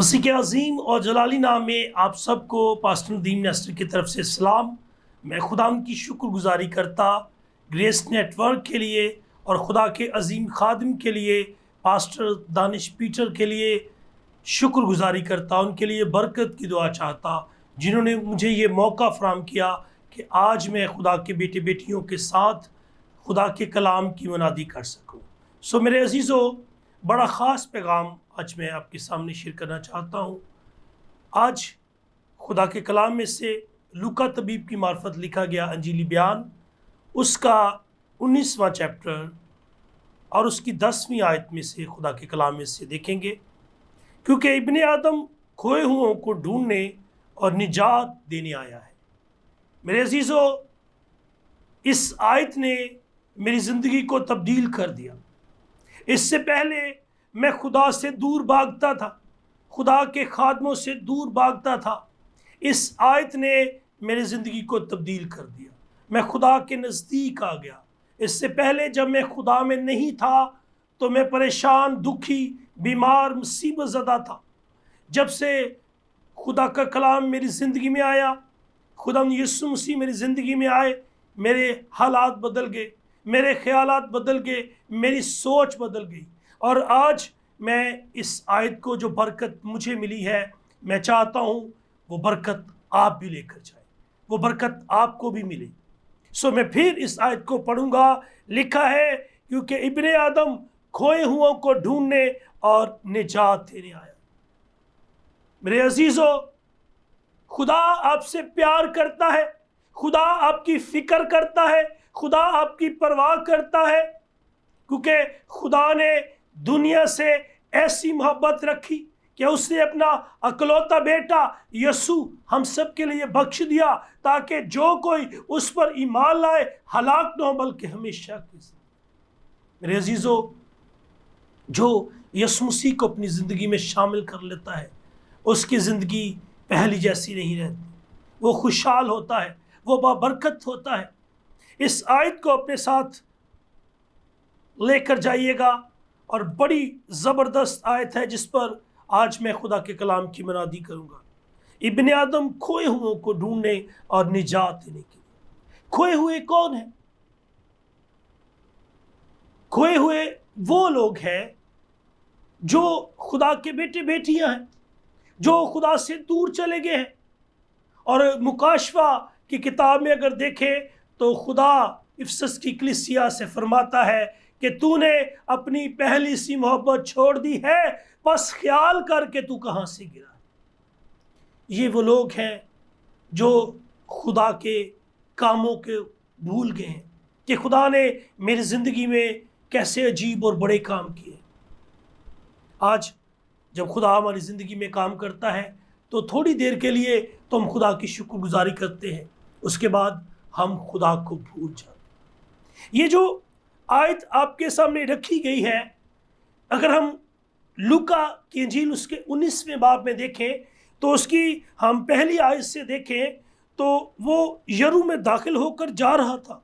मसीह के अजीम और जलाली नाम में आप सबको पास्टर नदीम नेस्टर की तरफ से सलाम। मैं खुदाम की शुक्रगुजारी करता ग्रेस नेटवर्क के लिए और खुदा के अजीम खादिम के लिए पास्टर दानिश पीटर के लिए शुक्रगुजारी करता, उनके लिए बरकत की दुआ चाहता जिन्होंने मुझे ये मौका फराहम किया कि आज मैं खुदा के बेटे बेटियों के साथ खुदा के कलाम की मुनादी कर सकूं। सो मेरे अजीज़ों, बड़ा ख़ास पैगाम आज मैं आपके सामने शेयर करना चाहता हूँ। आज खुदा के कलाम में से लूका तबीब की मार्फत लिखा गया अंजीली बयान, उसका 19वां चैप्टर और उसकी 10वीं आयत में से खुदा के कलाम में से देखेंगे। क्योंकि इब्ने आदम खोए हुओं को ढूंढने और निजात देने आया है। मेरे अजीज़ों, इस आयत ने मेरी ज़िंदगी को तब्दील कर दिया। इससे पहले मैं खुदा से दूर भागता था, खुदा के खादमों से दूर भागता था। इस आयत ने मेरी ज़िंदगी को तब्दील कर दिया। मैं खुदा के नज़दीक आ गया। इससे पहले जब मैं खुदा में नहीं था तो मैं परेशान, दुखी, बीमार, मुसीबत ज़दा था। जब से खुदा का कलाम मेरी ज़िंदगी में आया, खुदा यीशु मसीह मेरी ज़िंदगी में आए, मेरे हालात बदल गए, मेरे ख्यालात बदल गए, मेरी सोच बदल गई। और आज मैं इस आयत को, जो बरकत मुझे मिली है, मैं चाहता हूँ वो बरकत आप भी लेकर जाए, वो बरकत आपको भी मिले। सो मैं फिर इस आयत को पढ़ूंगा। लिखा है, क्योंकि इब्ने आदम खोए हुओं को ढूंढने और निजात देने आया। मेरे अजीज़ों, खुदा आपसे प्यार करता है, खुदा आपकी फिक्र करता है, खुदा आपकी परवाह करता है। क्योंकि खुदा ने दुनिया से ऐसी मोहब्बत रखी कि उसने अपना अकलौता बेटा यीशु हम सब के लिए बख्श दिया, ताकि जो कोई उस पर ईमान लाए हलाक न हो बल्कि हमेशा की ज़िंदगी। मेरे अजीज़ों, जो यीशु मसीह को अपनी ज़िंदगी में शामिल कर लेता है, उसकी ज़िंदगी पहली जैसी नहीं रहती। वो खुशहाल होता है, वो बाबरकत होता है। इस आयत को अपने साथ लेकर जाइएगा, और बड़ी ज़बरदस्त आयत है जिस पर आज मैं खुदा के कलाम की मुनादी करूँगा। इब्ने आदम खोए हुओं को ढूंढने और निजात देने के लिए। खोए हुए कौन है? खोए हुए वो लोग हैं जो खुदा के बेटे बेटियां हैं, जो खुदा से दूर चले गए हैं। और मुकाशवा की किताब में अगर देखें तो खुदा इफसस की कलीसिया से फरमाता है कि तूने अपनी पहली सी मोहब्बत छोड़ दी है, बस ख्याल करके तू कहाँ से गिरा। ये वो लोग हैं जो खुदा के कामों के भूल गए हैं कि खुदा ने मेरी ज़िंदगी में कैसे अजीब और बड़े काम किए। आज जब खुदा हमारी ज़िंदगी में काम करता है तो थोड़ी देर के लिए तो हम खुदा की शुक्रगुजारी करते हैं, उसके बाद हम खुदा को भूल जाते हैं। ये जो आयत आपके सामने रखी गई है, अगर हम लूका की इंजील उसके 19वें बाब में देखें तो उसकी हम पहली आयत से देखें तो वो यरू में दाखिल होकर जा रहा था,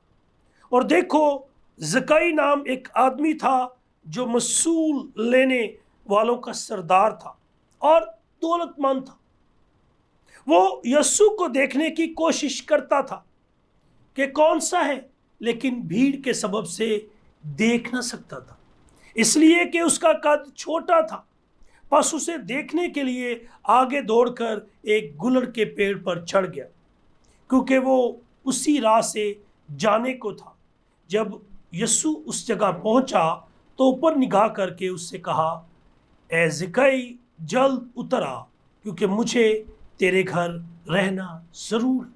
और देखो ज़काई नाम एक आदमी था जो मसूल लेने वालों का सरदार था और दौलतमंद था। वो यीशु को देखने की कोशिश करता था कि कौन सा है, लेकिन भीड़ के सबब से देख ना सकता था, इसलिए कि उसका कद छोटा था। बस उसे देखने के लिए आगे दौड़कर एक गुलड़ के पेड़ पर चढ़ गया, क्योंकि वो उसी राह से जाने को था। जब यीशु उस जगह पहुंचा तो ऊपर निगाह करके उससे कहा, ए ज़काई, जल्द उतर आ, क्योंकि मुझे तेरे घर रहना ज़रूर है।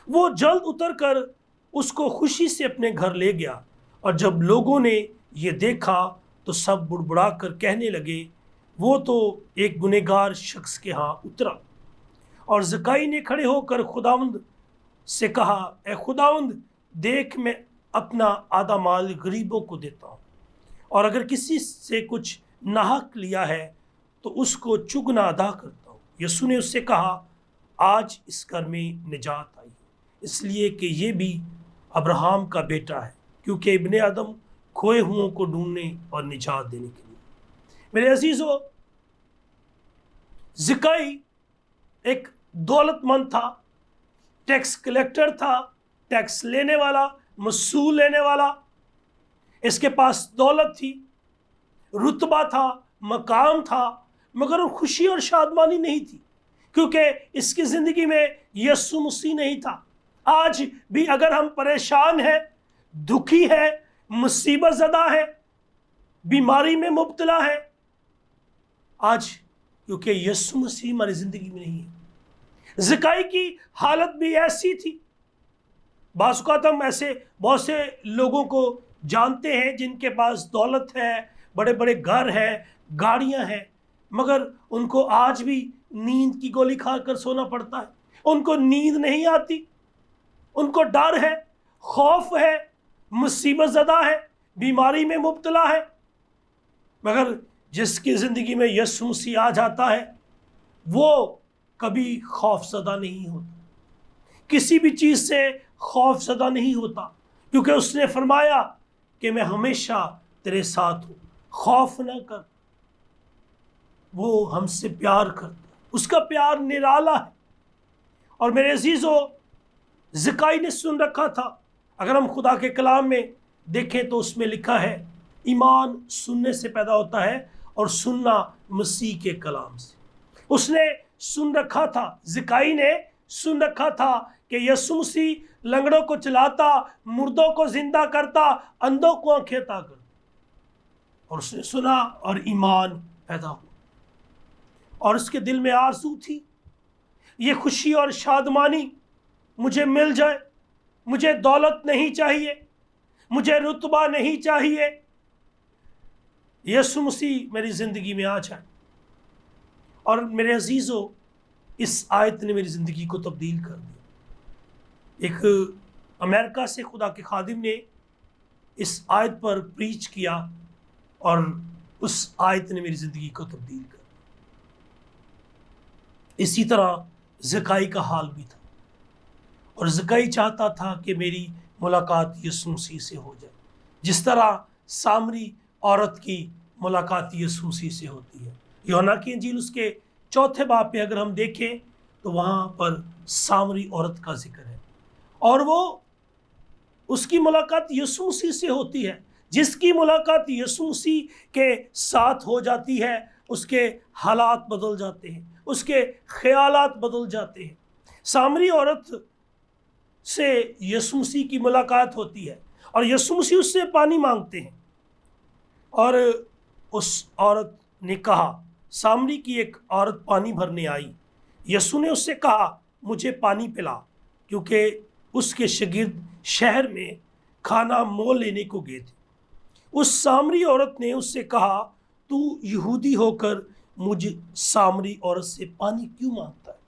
वो जल्द उतर कर उसको खुशी से अपने घर ले गया, और जब लोगों ने ये देखा तो सब बुड़बुड़ा कर कहने लगे, वो तो एक गुनहगार शख्स के यहाँ उतरा। और ज़काई ने खड़े होकर खुदावंद से कहा, ए खुदावंद, देख मैं अपना आधा माल गरीबों को देता हूँ, और अगर किसी से कुछ नाहक लिया है तो उसको चुगना अदा करता हूँ। यीशु ने उससे कहा, आज इस घर में निजात आई है, इसलिए कि ये भी अब्राहम का बेटा है, क्योंकि इब्ने आदम खोए हुओं को ढूंढने और निजात देने के लिए। मेरे अजीज़ों, ज़िकाई एक दौलतमंद था, टैक्स कलेक्टर था, टैक्स लेने वाला, वसूल लेने वाला। इसके पास दौलत थी, रुतबा था, मकाम था, मगर वो खुशी और शादमानी नहीं थी, क्योंकि इसकी ज़िंदगी में यीशु मसीह नहीं था। आज भी अगर हम परेशान हैं, दुखी है, मुसीबत ज़दा है, बीमारी में मुब्तला है, आज क्योंकि यीशु मसीह हमारी ज़िंदगी में नहीं है। ज़िकाई की हालत भी ऐसी थी। बाज़ औक़ात हम ऐसे बहुत से लोगों को जानते हैं जिनके पास दौलत है, बड़े बड़े घर हैं, गाड़ियां हैं, मगर उनको आज भी नींद की गोली खाकर सोना पड़ता है। उनको नींद नहीं आती, उनको डर है, खौफ है, मुसीबत ज़दा है, बीमारी में मुब्तला है। मगर जिसकी ज़िंदगी में यीशु मसीह आ जाता है, वो कभी खौफज़दा नहीं होता, किसी भी चीज़ से खौफज़दा नहीं होता, क्योंकि उसने फरमाया कि मैं हमेशा तेरे साथ हूँ, खौफ ना कर। वो हमसे प्यार करता, उसका प्यार निराला है। और मेरे अजीज़ों, ज़िकाई ने सुन रखा था। अगर हम खुदा के कलाम में देखें तो उसमें लिखा है, ईमान सुनने से पैदा होता है और सुनना मसीह के कलाम से। उसने सुन रखा था, ज़िकाई ने सुन रखा था कि यीशु मसीह लंगड़ों को चलाता, मुर्दों को जिंदा करता, अंधों को आंखें अता करता। और उसने सुना और ईमान पैदा हुआ, और उसके दिल में आरज़ू थी, ये खुशी और शादमानी मुझे मिल जाए। मुझे दौलत नहीं चाहिए, मुझे रुतबा नहीं चाहिए, यीशु मसीह मेरी ज़िंदगी में आ जाए। और मेरे अजीज़ों, इस आयत ने मेरी ज़िंदगी को तब्दील कर दिया। एक अमेरिका से खुदा के खादिम ने इस आयत पर प्रीच किया और उस आयत ने मेरी ज़िंदगी को तब्दील कर दिया। इसी तरह ज़िकाई का हाल भी था, और ज़िकाई चाहता था कि मेरी मुलाकात यीशु मसीह से हो जाए, जिस तरह सामरी औरत की मुलाकात यीशु मसीह से होती है। यूहन्ना की इंजील उसके 4 बाब पे अगर हम देखें तो वहाँ पर सामरी औरत का जिक्र है, और वो उसकी मुलाकात यीशु मसीह से होती है। जिसकी मुलाकात यीशु मसीह के साथ हो जाती है, उसके हालात बदल जाते हैं, उसके ख्यालात बदल जाते हैं। सामरी औरत से यीशु मसीह की मुलाकात होती है, और यीशु मसीह उससे पानी मांगते हैं। और उस औरत ने कहा, सामरी की एक औरत पानी भरने आई। यीशु ने उससे कहा, मुझे पानी पिला, क्योंकि उसके शागिर्द शहर में खाना मोल लेने को गए थे। उस सामरी औरत ने उससे कहा, तू यहूदी होकर मुझे सामरी औरत से पानी क्यों मांगता है?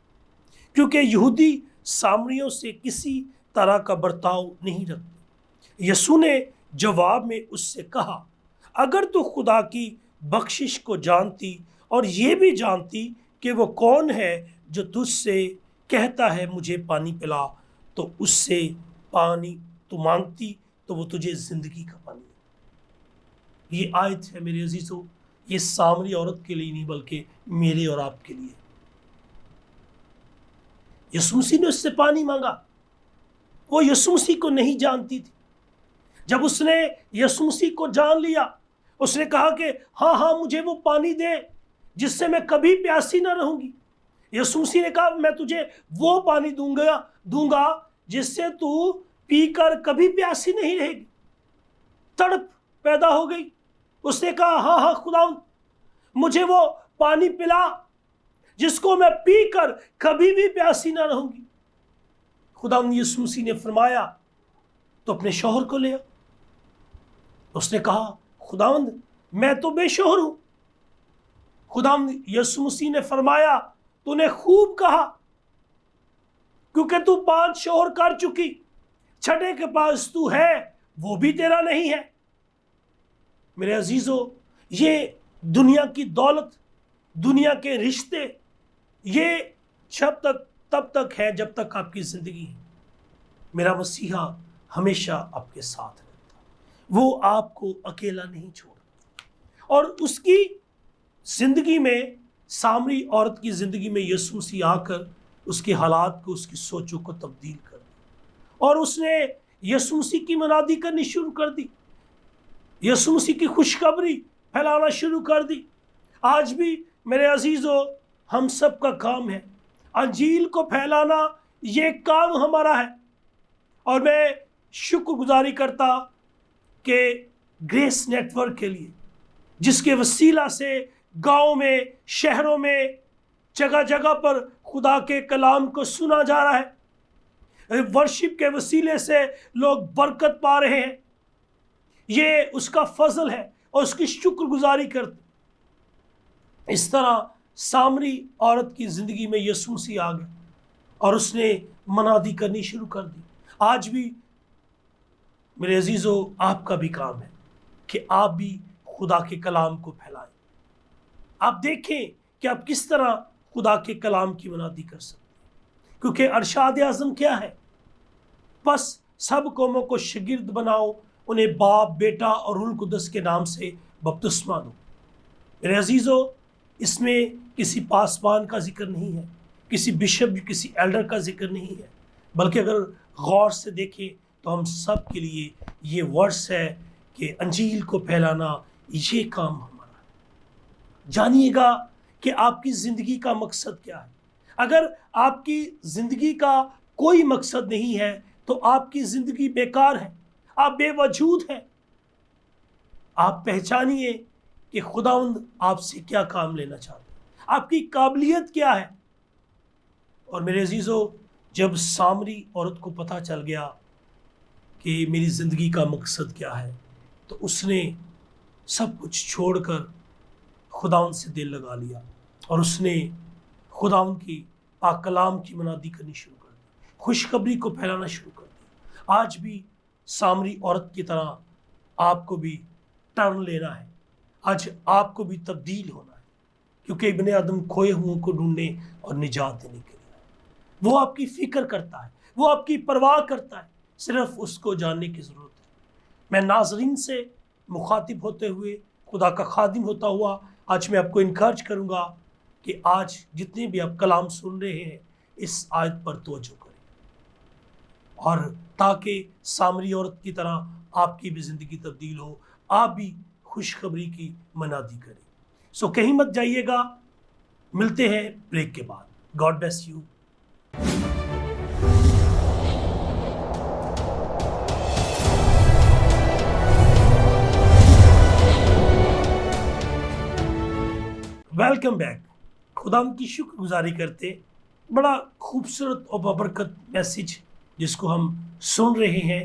क्योंकि यहूदी सामरियों से किसी तरह का बर्ताव नहीं रखते। यीशु ने जवाब में उससे कहा, अगर तू खुदा की बख्शिश को जानती और ये भी जानती कि वो कौन है जो तुझसे कहता है मुझे पानी पिला, तो उससे पानी तू मांगती तो वो तुझे ज़िंदगी का पानी दे। ये आयत है मेरे अजीज़ों, ये सामरी औरत के लिए नहीं बल्कि मेरे और आपके लिए। यीशु मसीह ने उससे पानी मांगा। वो यीशु मसीह को नहीं जानती थी। जब उसने यीशु मसीह को जान लिया, उसने कहा कि हाँ हाँ मुझे वो पानी दे जिससे मैं कभी प्यासी ना रहूंगी। यीशु मसीह ने कहा, मैं तुझे वो पानी दूंगा जिससे तू पीकर कभी प्यासी नहीं रहेगी। तड़प पैदा हो गई। उसने कहा, हाँ हाँ खुदा, मुझे वो पानी पिला जिसको मैं पीकर कभी भी प्यासी ना रहूंगी। खुदा यीशु मसीह ने फरमाया, तो अपने शौहर को ले आ। उसने कहा, खुदावंद मैं तो बेशोहर हूं। खुदावंद यीशु मसीह ने फरमाया, तूने खूब कहा, क्योंकि तू 5 शौहर कर चुकी, छठे के पास तू है वो भी तेरा नहीं है। मेरे अजीजों, ये दुनिया की दौलत, दुनिया के रिश्ते, ये तब तक है जब तक आपकी जिंदगी है। मेरा मसीहा हमेशा आपके साथ रहता, वो आपको अकेला नहीं छोड़ता, और उसकी जिंदगी में सामरी औरत की ज़िंदगी में यीशु मसीह आकर उसके हालात को, उसकी सोचों को तब्दील कर दिया और उसने यीशु मसीह की मनादी करनी शुरू कर दी, यीशु मसीह की खुशखबरी फैलाना शुरू कर दी। आज भी मेरे अजीज़ों, हम सब का काम है, अंजील को फैलाना, ये काम हमारा है। और मैं शुक्रगुजारी करता कि ग्रेस नेटवर्क के लिए, जिसके वसीला से गाँव में, शहरों में, जगह जगह पर खुदा के कलाम को सुना जा रहा है, वर्शिप के वसीले से लोग बरकत पा रहे हैं, ये उसका फजल है और उसकी शुक्रगुजारी करते। इस तरह सामरी औरत की ज़िंदगी में यीशु मसीह आ गया और उसने मनादी करनी शुरू कर दी। आज भी मेरे अजीज़ों, आपका भी काम है कि आप भी खुदा के कलाम को फैलाएं। आप देखें कि आप किस तरह खुदा के कलाम की मनादी कर सकते हैं, क्योंकि अरशाद आज़म क्या है? बस सब कौमों को शागिर्द बनाओ, उन्हें बाप, बेटा और रूह कुदस के नाम से बपतिस्मा दो। मेरे अजीज़ों, इसमें किसी पासबान का जिक्र नहीं है, किसी बिशप, किसी एल्डर का जिक्र नहीं है, बल्कि अगर गौर से देखें तो हम सब के लिए ये वर्स है कि अंजील को फैलाना, ये काम हमारा है। जानिएगा कि आपकी ज़िंदगी का मकसद क्या है। अगर आपकी ज़िंदगी का कोई मकसद नहीं है तो आपकी ज़िंदगी बेकार है, आप बेवजूद हैं। आप पहचानिए कि खुदावंद आपसे क्या काम लेना चाहते हैं, आपकी काबिलियत क्या है। और मेरे अजीज़ों, जब सामरी औरत को पता चल गया कि मेरी ज़िंदगी का मकसद क्या है, तो उसने सब कुछ छोड़कर खुदावंद से दिल लगा लिया और उसने खुदावंद की पाक कलाम की मनादी करनी शुरू कर दी, खुशखबरी को फैलाना शुरू कर दिया। आज भी सामरी औरत की तरह आपको भी टर्न लेना है, आज आपको भी तब्दील होना है, क्योंकि इब्ने आदम खोए हुओं को ढूंढने और निजात देने के लिए वो आपकी फ़िक्र करता है, वो आपकी परवाह करता है, सिर्फ उसको जानने की ज़रूरत है। मैं नाज़रीन से मुखातिब होते हुए, खुदा का खादिम होता हुआ, आज मैं आपको इनकरेज करूँगा कि आज जितने भी आप कलाम सुन रहे हैं, इस आयत पर तवज्जो करें और ताकि सामरी औरत की तरह आपकी भी ज़िंदगी तब्दील हो, आप भी खुशखबरी की मनादी करें। सो कहीं मत जाइएगा, मिलते हैं ब्रेक के बाद। God bless you. Welcome back. खुदा की शुक्रगुजारी करते, बड़ा खूबसूरत और बबरकत मैसेज जिसको हम सुन रहे हैं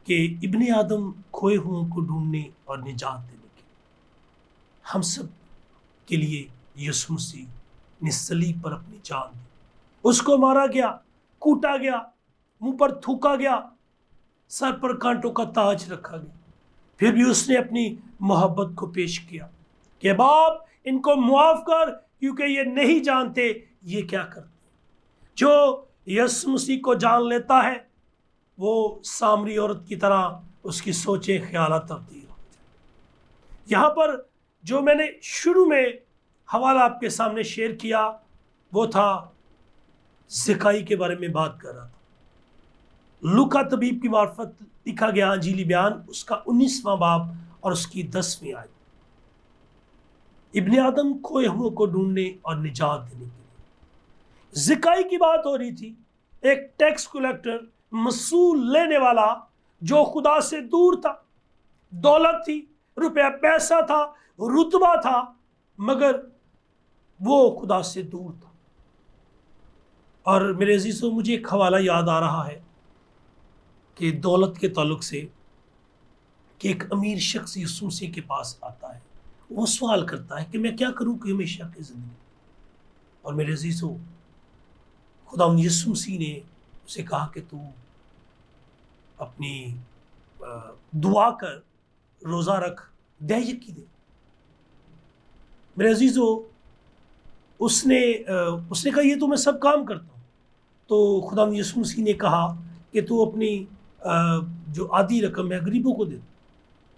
कि इब्ने आदम खोए हुओं को ढूंढने और निजात देने के हम सब के लिए यीशु मसीह ने सलीब पर अपनी जान दी। उसको मारा गया, कूटा गया, मुंह पर थूका गया, सर पर कांटों का ताज रखा गया, फिर भी उसने अपनी मोहब्बत को पेश किया कि बाप, इनको मुआफ कर, क्योंकि ये नहीं जानते ये क्या करते। जो यीशु मसीह को जान लेता है वो सामरी औरत की तरह उसकी सोचें, ख्यालात तब्दील हो जाए। यहाँ पर जो मैंने शुरू में हवाला आपके सामने शेयर किया वो था, ज़काई के बारे में बात कर रहा था। लूका तबीब की मार्फत लिखा गया अंजीली बयान, उसका 19वां बाब और उसकी 10वीं आयत। इब्ने आदम खोए हुओं को ढूंढने और निजात देने के लिए ज़काई की बात हो रही थी। एक टैक्स कलेक्टर, मसूल लेने वाला, जो खुदा से दूर था, दौलत थी, रुपया पैसा था, रुतबा था, मगर वो खुदा से दूर था। और मेरे अजीज़ों, मुझे एक हवाला याद आ रहा है कि दौलत के ताल्लुक से कि एक अमीर शख्स यीशु मसीह के पास आता है, वो सवाल करता है कि मैं क्या करूं कि हमेशा की ज़िंदगी। और मेरे अजीज़ों, खुदा यीशु मसीह ने उसे कहा कि तू अपनी दुआ कर, रोज़ा रख, दहयकी दे। मेरे अजीज़ों, उसने कहा ये तो मैं सब काम करता हूँ। तो खुदा यीशु मसीह ने कहा कि तू अपनी जो आधी रकम है गरीबों को दे दो,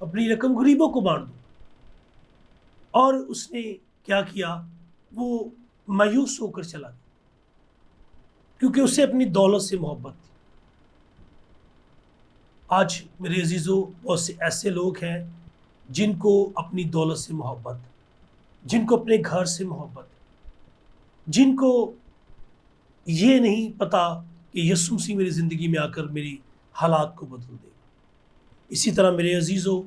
अपनी रकम गरीबों को बांट दो। और उसने क्या किया, वो मायूस होकर चला गया, क्योंकि उसे अपनी दौलत से मोहब्बत थी। आज मेरे अजीज़ों, बहुत से ऐसे लोग हैं जिनको अपनी दौलत से मोहब्बत है, जिनको अपने घर से मोहब्बत है, जिनको ये नहीं पता कि यीशु मसीह मेरी ज़िंदगी में आकर मेरी हालात को बदल देगा। इसी तरह मेरे अजीज़ों,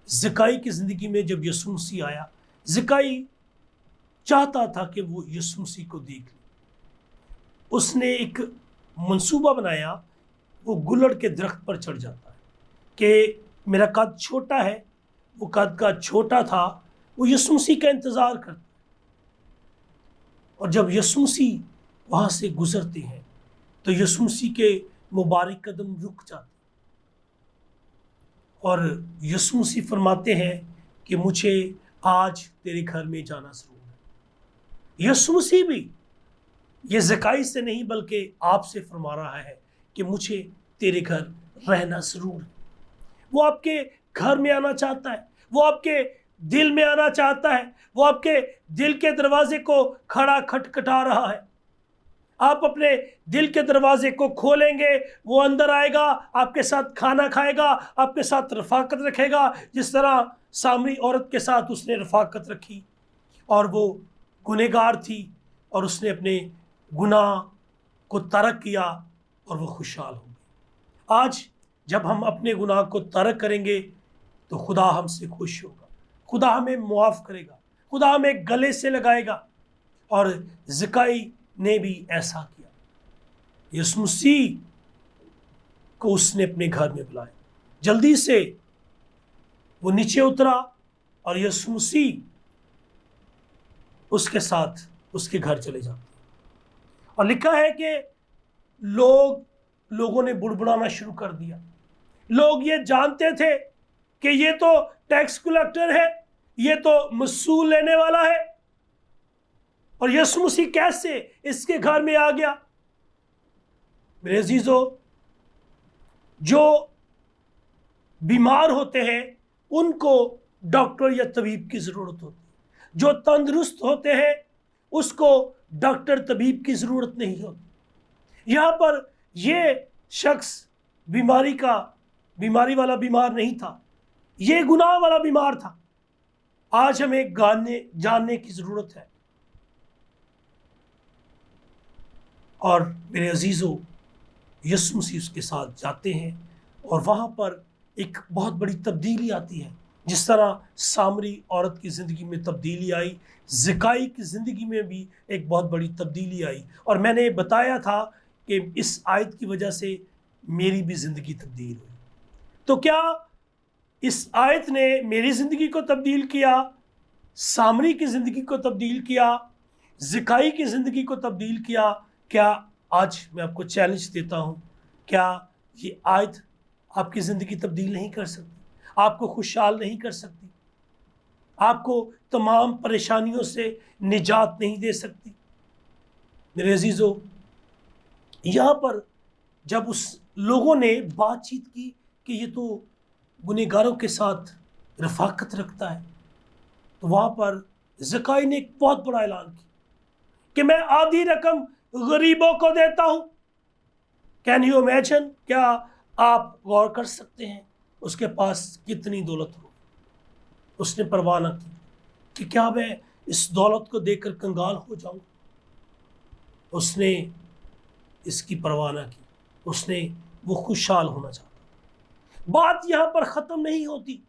ज़काई की ज़िंदगी में जब यीशु मसीह आया, ज़काई चाहता था कि वो यीशु मसीह को देख ले। उसने एक मंसूबा बनाया, वो गुलड़ के दरख्त पर चढ़ जाता है कि मेरा कद छोटा है, वो कद का छोटा था, वो यीशु मसीह का इंतज़ार करता है। और जब यीशु मसीह वहाँ से गुज़रते हैं तो यीशु मसीह के मुबारक कदम रुक जाते और यीशु मसीह फरमाते हैं कि मुझे आज तेरे घर में जाना ज़रूर है। यीशु मसीह भी ये ज़काई से नहीं बल्कि आपसे फरमा रहा है कि मुझे तेरे घर रहना ज़रूर है। वो आपके घर में आना चाहता है, वो आपके दिल में आना चाहता है, वो आपके दिल के दरवाजे को खड़ा खटखटा रहा है। आप अपने दिल के दरवाजे को खोलेंगे, वो अंदर आएगा, आपके साथ खाना खाएगा, आपके साथ रफ़ाकत रखेगा, जिस तरह सामरी औरत के साथ उसने रफ़ाकत रखी और वो गुनहगार थी और उसने अपने गुनाह को तर्क किया और वो खुशहाल हो गई। आज जब हम अपने गुनाह को तर्क करेंगे तो खुदा हमसे खुश होगा, खुदा हमें मुआफ़ करेगा, खुदा हमें गले से लगाएगा। और ज़काई ने भी ऐसा किया। यीशु मसीह को उसने अपने घर में बुलाया, जल्दी से वो नीचे उतरा और यीशु मसीह उसके साथ उसके घर चले जाते। और लिखा है कि लोगों ने बुड़बुड़ाना शुरू कर दिया। लोग ये जानते थे कि ये तो टैक्स कलेक्टर है, ये तो वसूल लेने वाला है, और यीशु मसीह कैसे इसके घर में आ गया। मेरे अजीजों, जो बीमार होते हैं उनको डॉक्टर या तबीब की ज़रूरत होती है, जो तंदुरुस्त होते हैं उसको डॉक्टर तबीब की ज़रूरत नहीं होती। यहाँ पर ये शख्स बीमारी वाला बीमार नहीं था, ये गुनाह वाला बीमार था। आज हमें जानने की ज़रूरत है। और मेरे अजीज़ों, यीशु मसीह उसके साथ जाते हैं और वहाँ पर एक बहुत बड़ी तब्दीली आती है। जिस तरह सामरी औरत की ज़िंदगी में तब्दीली आई, ज़काई की ज़िंदगी में भी एक बहुत बड़ी तब्दीली आई। और मैंने बताया था कि इस आयत की वजह से मेरी भी ज़िंदगी तब्दील हुई। तो क्या इस आयत ने मेरी ज़िंदगी को तब्दील किया, सामरी की ज़िंदगी को तब्दील किया, ज़काई की ज़िंदगी को तब्दील किया? क्या आज मैं आपको चैलेंज देता हूँ, क्या ये आयत आपकी ज़िंदगी तब्दील नहीं कर सकती, आपको खुशहाल नहीं कर सकती, आपको तमाम परेशानियों से निजात नहीं दे सकती? मेरे अजीज़ों, यहाँ पर जब उस लोगों ने बातचीत की कि ये तो गुनहगारों के साथ रफ़ाकत रखता है, तो वहाँ पर ज़काई ने एक बहुत बड़ा ऐलान किया कि मैं आधी रकम गरीबों को देता हूँ। Can you imagine? क्या आप गौर कर सकते हैं उसके पास कितनी दौलत हो? उसने परवाह न की कि क्या मैं इस दौलत को देखकर कंगाल हो जाऊँ। उसने इसकी परवाह न की, वो खुशहाल होना चाहता। बात यहाँ पर ख़त्म नहीं होती।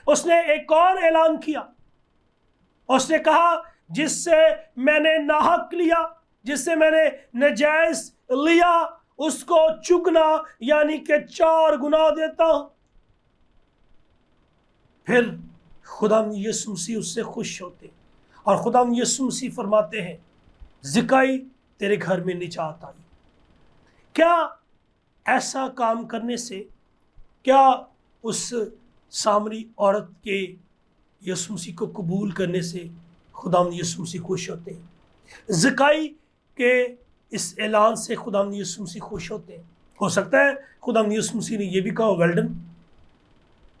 उसने एक और ऐलान किया। उसने कहा, जिससे मैंने नाहक लिया, जिससे मैंने नजायज़ लिया, उसको चुगना यानी कि 4 गुना देता हूं। फिर खुदा यीशु मसीह उससे खुश होते और खुदा यीशु मसीह फरमाते हैं, ज़काई तेरे घर में निजात आई। क्या ऐसा काम करने से, क्या उस सामरी औरत के यीशु मसीह को कबूल करने से खुदा यीशु मसीह खुश होते हैं? ज़काई के इस ऐलान से खुदा यीशु मसीह खुश होते हैं। हो सकता है खुदा यीशु मसीह ने यह भी कहा, वेल डन,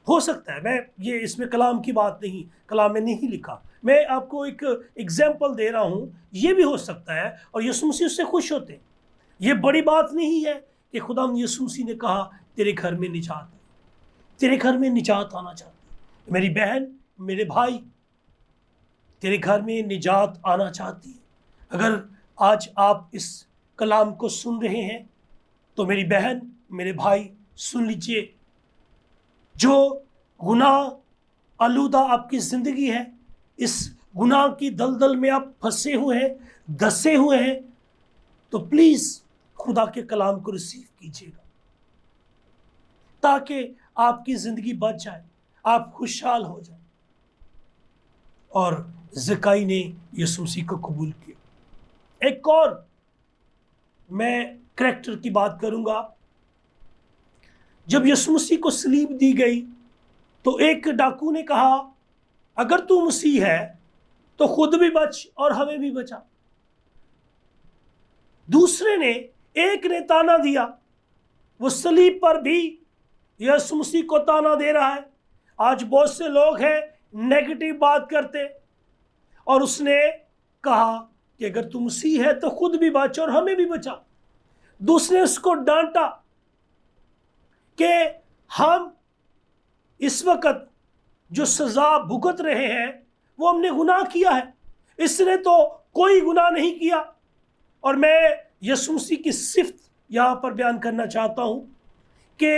ہو سکتا ہے، میں یہ اس میں کلام کی بات نہیں، کلام میں نہیں لکھا، میں آپ کو ایک ایگزامپل دے رہا ہوں، یہ بھی ہو سکتا ہے اور یسوع مسیح اس سے خوش ہوتے ہیں۔ یہ بڑی بات نہیں ہے کہ خدا یسوع مسیح نے کہا تیرے گھر میں نجات ہے، تیرے گھر میں نجات آنا چاہتی ہے، میری بہن، میرے بھائی، تیرے گھر میں نجات آنا چاہتی ہے۔ اگر آج آپ اس کلام کو سن رہے ہیں تو میری بہن، میرے بھائی، سن لیجئے، جو گناہ آلودہ آپ کی زندگی ہے، اس گناہ کی دلدل میں آپ پھنسے ہوئے ہیں، دسے ہوئے ہیں، تو پلیز خدا کے کلام کو ریسیو کیجیے گا تاکہ آپ کی زندگی بچ جائے، آپ خوشحال ہو جائیں۔ اور زکائی نے یسوع مسیح کو قبول کیا۔ ایک اور میں کریکٹر کی بات کروں گا۔ جب یسوع مسیح کو صلیب دی گئی تو ایک ڈاکو نے کہا اگر تو مسیح ہے تو خود بھی بچ اور ہمیں بھی بچا۔ دوسرے نے، ایک نے تانا دیا، وہ صلیب پر بھی یسوع مسیح کو تانا دے رہا ہے۔ آج بہت سے لوگ ہیں نیگیٹو بات کرتے، اور اس نے کہا کہ اگر تو مسیح ہے تو خود بھی بچ اور ہمیں بھی بچا۔ دوسرے اس کو ڈانٹا کہ ہم اس وقت جو سزا بھگت رہے ہیں وہ ہم نے گناہ کیا ہے، اس نے تو کوئی گناہ نہیں کیا۔ اور میں یسوع مسیح کی صفت یہاں پر بیان کرنا چاہتا ہوں کہ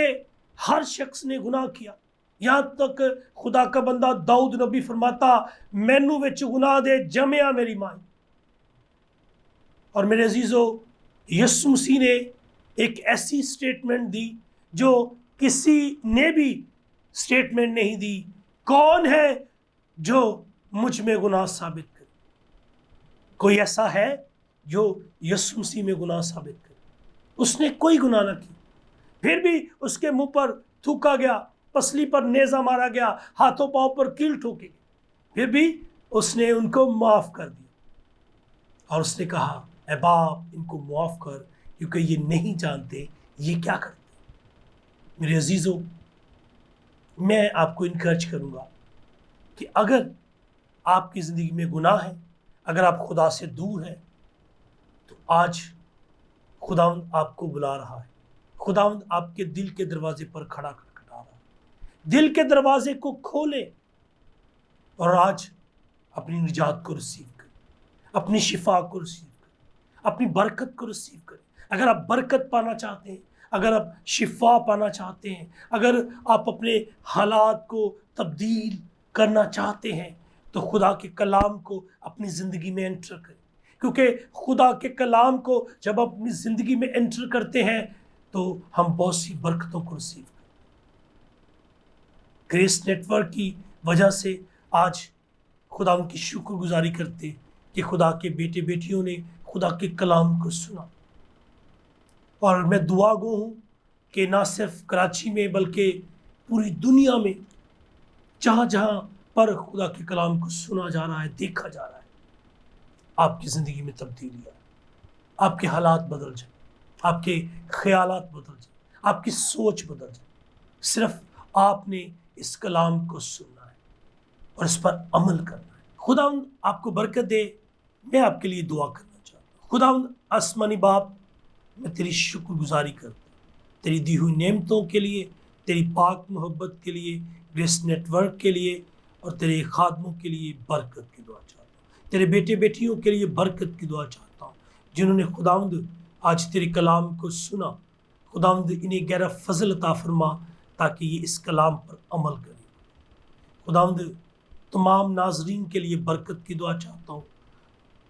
ہر شخص نے گناہ کیا، یہاں تک خدا کا بندہ داؤد نبی فرماتا مینو وچ گناہ دے جمیا میری ماں۔ اور میرے عزیزو، یسوع مسیح نے ایک ایسی سٹیٹمنٹ دی جو کسی نے بھی سٹیٹمنٹ نہیں دی۔ کون ہے جو مجھ میں گناہ ثابت کرے؟ کوئی ایسا ہے جو یسوع مسیح میں گناہ ثابت کرے؟ اس نے کوئی گناہ نہ کی، پھر بھی اس کے منہ پر تھوکا گیا، پسلی پر نیزہ مارا گیا، ہاتھوں پاؤں پر کیل ٹھوکے گئے، پھر بھی اس نے ان کو معاف کر دیا۔ اور اس نے کہا اے باپ ان کو معاف کر کیونکہ یہ نہیں جانتے یہ کیا کرتے۔ میرے عزیزو، میں آپ کو انکریج کروں گا کہ اگر آپ کی زندگی میں گناہ ہے، اگر آپ خدا سے دور ہیں، تو آج خداوند آپ کو بلا رہا ہے۔ خداوند آپ کے دل کے دروازے پر کھڑا کھٹکھٹا رہا ہے۔ دل کے دروازے کو کھولے اور آج اپنی نجات کو ریسیو کریں، اپنی شفا کو ریسیو کریں، اپنی برکت کو ریسیو کریں۔ اگر آپ برکت پانا چاہتے ہیں، اگر آپ شفا پانا چاہتے ہیں، اگر آپ اپنے حالات کو تبدیل کرنا چاہتے ہیں، تو خدا کے کلام کو اپنی زندگی میں انٹر کریں، کیونکہ خدا کے کلام کو جب آپ اپنی زندگی میں انٹر کرتے ہیں تو ہم بہت سی برکتوں کو ریسیو کریں۔ گریس نیٹ ورک کی وجہ سے آج خدا ان کی شکر گزاری کرتے کہ خدا کے بیٹے بیٹیوں نے خدا کے کلام کو سنا۔ اور میں دعا گو ہوں کہ نہ صرف کراچی میں بلکہ پوری دنیا میں جہاں جہاں پر خدا کے کلام کو سنا جا رہا ہے، دیکھا جا رہا ہے، آپ کی زندگی میں تبدیلی آئے، آپ کے حالات بدل جائیں، آپ کے خیالات بدل جائیں، آپ کی سوچ بدل جائے۔ صرف آپ نے اس کلام کو سننا ہے اور اس پر عمل کرنا ہے۔ خداوند آپ کو برکت دے۔ میں آپ کے لیے دعا کرنا چاہتا ہوں۔ خداوند آسمانی باپ، میں تیری شکر گزاری کرتا ہوں تیری دی ہوئی نعمتوں کے لیے، تیری پاک محبت کے لیے، گریس نیٹ ورک کے لیے، اور تیرے خادموں کے لیے برکت کی دعا چاہتا ہوں۔ تیرے بیٹے بیٹیوں کے لیے برکت کی دعا چاہتا ہوں جنہوں نے خداوند آج تیرے کلام کو سنا۔ خداوند انہیں گہرا فضل عطا فرما تاکہ یہ اس کلام پر عمل کریں۔ خداوند تمام ناظرین کے لیے برکت کی دعا چاہتا ہوں،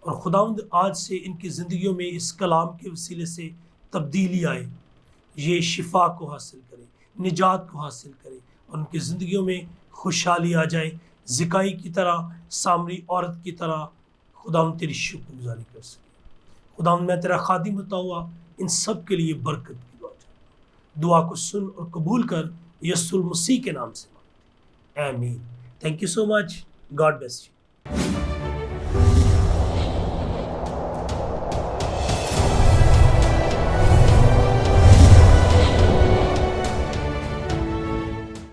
اور خداوند آج سے ان کی زندگیوں میں اس کلام کے وسیلے سے تبدیلی آئے، یہ شفا کو حاصل کرے، نجات کو حاصل کرے، اور ان کی زندگیوں میں خوشحالی آ جائے، زکائی کی طرح، سامری عورت کی طرح خداوند تیری شکر گزاری کر سکے۔ خداوند میں تیرا خادم ہوتا ہوا ان سب کے لیے برکت کی دعا چاہتا ہوں۔ دعا کو سن اور قبول کر، یسوع المسیح کے نام سے مانگتے ہیں، آمین۔ Thank you so much, God bless you.